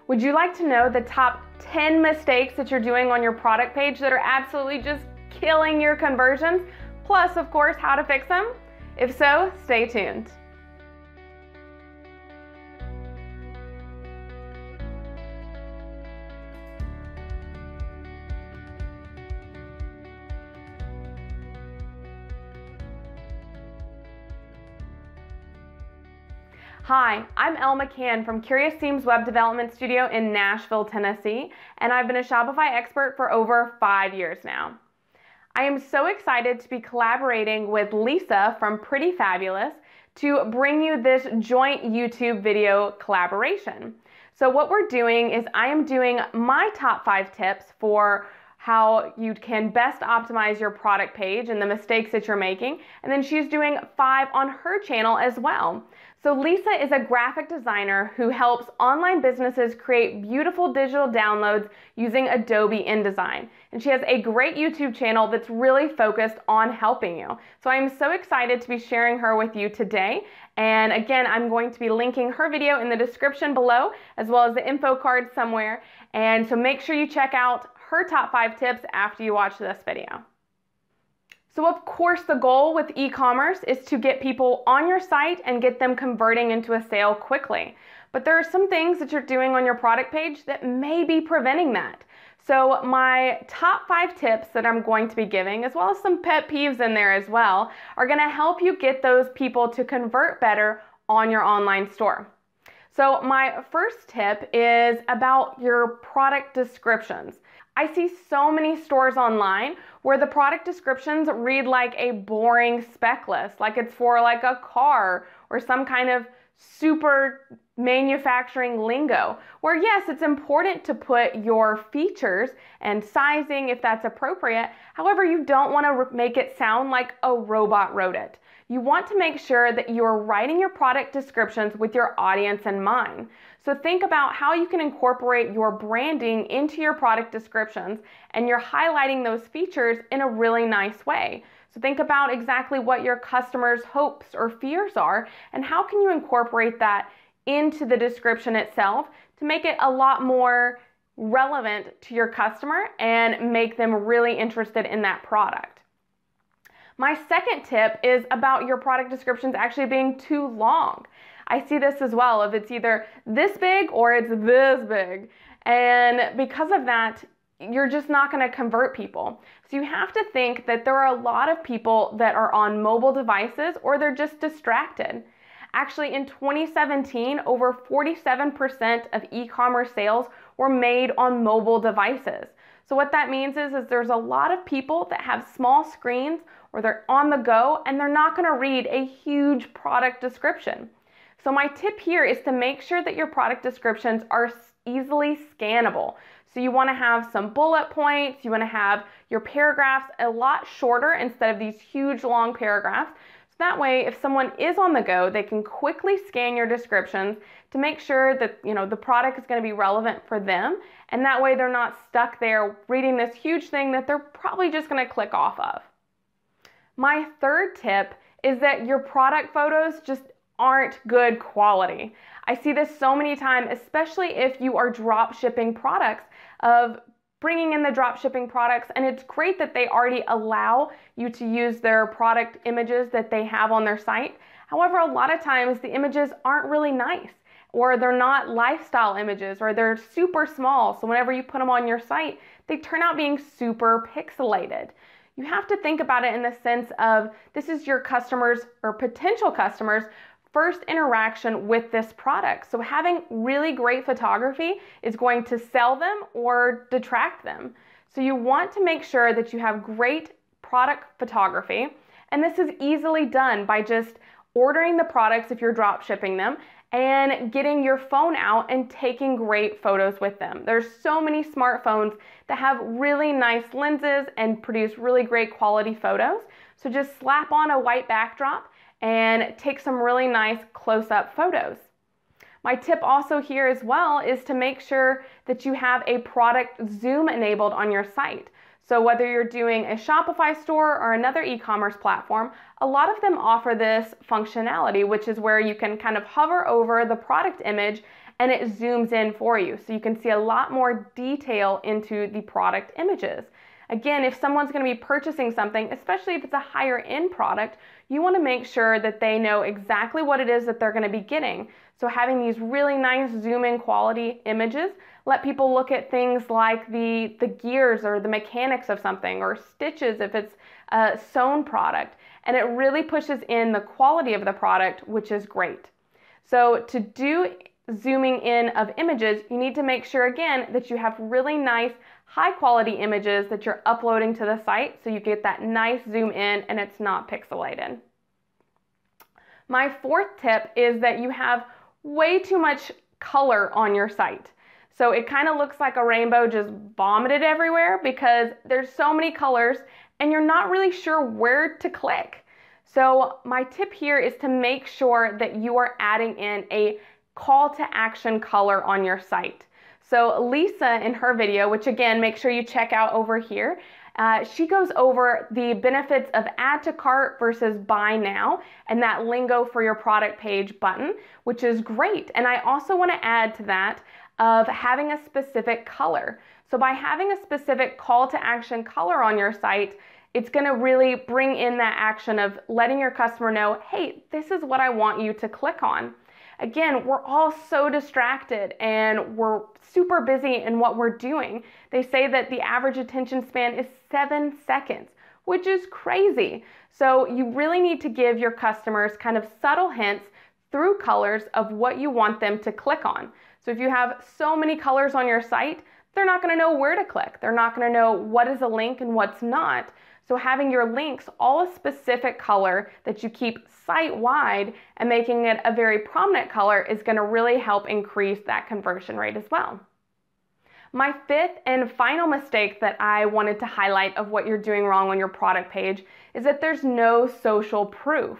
Would you like to know the top 10 mistakes that you're doing on your product page that are absolutely just killing your conversions? Plus, of course, how to fix them? If so, stay tuned. Hi, I'm Elle McCann from Curious Themes Web Development Studio in Nashville, Tennessee, and I've been a Shopify expert for over 5 years now. I am so excited to be collaborating with Lisa from Pretty Fabulous to bring you this joint YouTube video collaboration. So what we're doing is I am doing my top 5 tips for how you can best optimize your product page and the mistakes that you're making, and then she's doing 5 on her channel as well. So Lisa is a graphic designer who helps online businesses create beautiful digital downloads using Adobe InDesign. And she has a great YouTube channel that's really focused on helping you. So I'm so excited to be sharing her with you today. And again, I'm going to be linking her video in the description below, as well as the info card somewhere. And so make sure you check out her top 5 tips after you watch this video. So of course, the goal with e-commerce is to get people on your site and get them converting into a sale quickly. But there are some things that you're doing on your product page that may be preventing that. So my top 5 tips that I'm going to be giving, as well as some pet peeves in there as well, are going to help you get those people to convert better on your online store. So my first tip is about your product descriptions. I see so many stores online where the product descriptions read like a boring spec list, like it's for like a car or some kind of super manufacturing lingo, where yes, it's important to put your features and sizing if that's appropriate. However, you don't want to make it sound like a robot wrote it. You want to make sure that you're writing your product descriptions with your audience in mind. So think about how you can incorporate your branding into your product descriptions, and you're highlighting those features in a really nice way. So think about exactly what your customers' hopes or fears are, and how can you incorporate that into the description itself to make it a lot more relevant to your customer and make them really interested in that product. My second tip is about your product descriptions actually being too long. I see this as well, if it's either this big or it's this big. And because of that, you're just not going to convert people. So you have to think that there are a lot of people that are on mobile devices or they're just distracted. Actually, in 2017, over 47% of e-commerce sales were made on mobile devices. So what that means is there's a lot of people that have small screens or they're on the go and they're not going to read a huge product description. So my tip here is to make sure that your product descriptions are easily scannable. So you want to have some bullet points, you want to have your paragraphs a lot shorter instead of these huge long paragraphs. So that way, if someone is on the go, they can quickly scan your descriptions to make sure that the product is going to be relevant for them. And that way they're not stuck there reading this huge thing that they're probably just going to click off of. My third tip is that your product photos just aren't good quality. I see this so many times, especially if you are drop shipping products, of bringing in the drop shipping products, and it's great that they already allow you to use their product images that they have on their site. However, a lot of times the images aren't really nice, or they're not lifestyle images, or they're super small. So whenever you put them on your site, they turn out being super pixelated. You have to think about it in the sense of this is your customers or potential customers' first interaction with this product. So having really great photography is going to sell them or detract them. So you want to make sure that you have great product photography. And this is easily done by just ordering the products if you're drop shipping them and getting your phone out and taking great photos with them. There's so many smartphones that have really nice lenses and produce really great quality photos. So just slap on a white backdrop and take some really nice close-up photos. My tip also here as well is to make sure that you have a product zoom enabled on your site. So whether you're doing a Shopify store or another e-commerce platform, a lot of them offer this functionality, which is where you can kind of hover over the product image and it zooms in for you. So you can see a lot more detail into the product images. Again, if someone's going to be purchasing something, especially if it's a higher end product, you want to make sure that they know exactly what it is that they're going to be getting. So having these really nice zoom in quality images let people look at things like the gears or the mechanics of something, or stitches if it's a sewn product. And it really pushes in the quality of the product, which is great. So to do zooming in of images, you need to make sure again that you have really nice high quality images that you're uploading to the site so you get that nice zoom in and it's not pixelated. My fourth tip is that you have way too much color on your site. So it kind of looks like a rainbow just vomited everywhere because there's so many colors and you're not really sure where to click. So my tip here is to make sure that you are adding in a call to action color on your site. So Lisa in her video, which again, make sure you check out over here, she goes over the benefits of add to cart versus buy now and that lingo for your product page button, which is great. And I also want to add to that of having a specific color. So by having a specific call to action color on your site, it's going to really bring in that action of letting your customer know, hey, this is what I want you to click on. Again, we're all so distracted and we're super busy in what we're doing. They say that the average attention span is 7 seconds, which is crazy. So you really need to give your customers kind of subtle hints through colors of what you want them to click on. So if you have so many colors on your site, they're not going to know where to click. They're not going to know what is a link and what's not. So having your links all a specific color that you keep site-wide and making it a very prominent color is going to really help increase that conversion rate as well. My fifth and final mistake that I wanted to highlight of what you're doing wrong on your product page is that there's no social proof.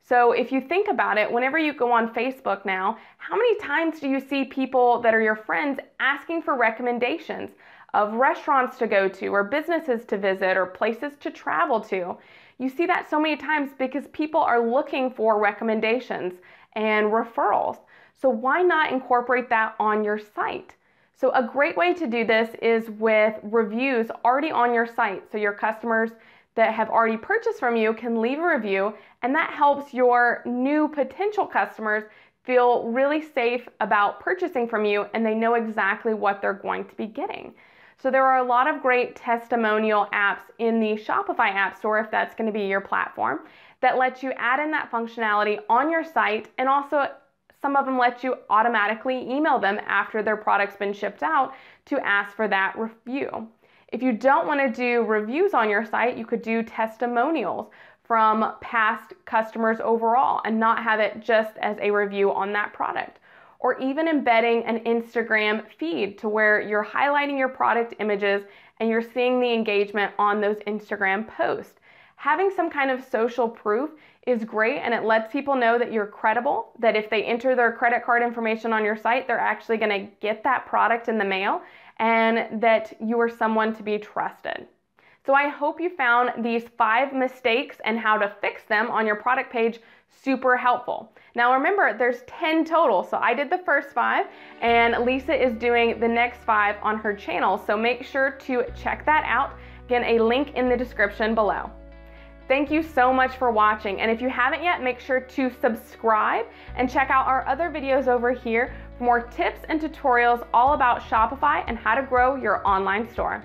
So if you think about it, whenever you go on Facebook now, how many times do you see people that are your friends asking for recommendations of restaurants to go to or businesses to visit or places to travel to? You see that so many times because people are looking for recommendations and referrals. So why not incorporate that on your site? So a great way to do this is with reviews already on your site. So your customers that have already purchased from you can leave a review, and that helps your new potential customers feel really safe about purchasing from you and they know exactly what they're going to be getting. So there are a lot of great testimonial apps in the Shopify App Store, if that's going to be your platform, that let you add in that functionality on your site, and also some of them let you automatically email them after their product's been shipped out to ask for that review. If you don't want to do reviews on your site, you could do testimonials from past customers overall and not have it just as a review on that product. Or even embedding an Instagram feed to where you're highlighting your product images and you're seeing the engagement on those Instagram posts. Having some kind of social proof is great, and it lets people know that you're credible, that if they enter their credit card information on your site, they're actually going to get that product in the mail, and that you are someone to be trusted. So I hope you found these 5 mistakes and how to fix them on your product page super helpful. Now remember, there's 10 total, so I did the first 5 and Lisa is doing the next 5 on her channel, so make sure to check that out. Again, a link in the description below. Thank you so much for watching, and if you haven't yet, make sure to subscribe and check out our other videos over here for more tips and tutorials all about Shopify and how to grow your online store.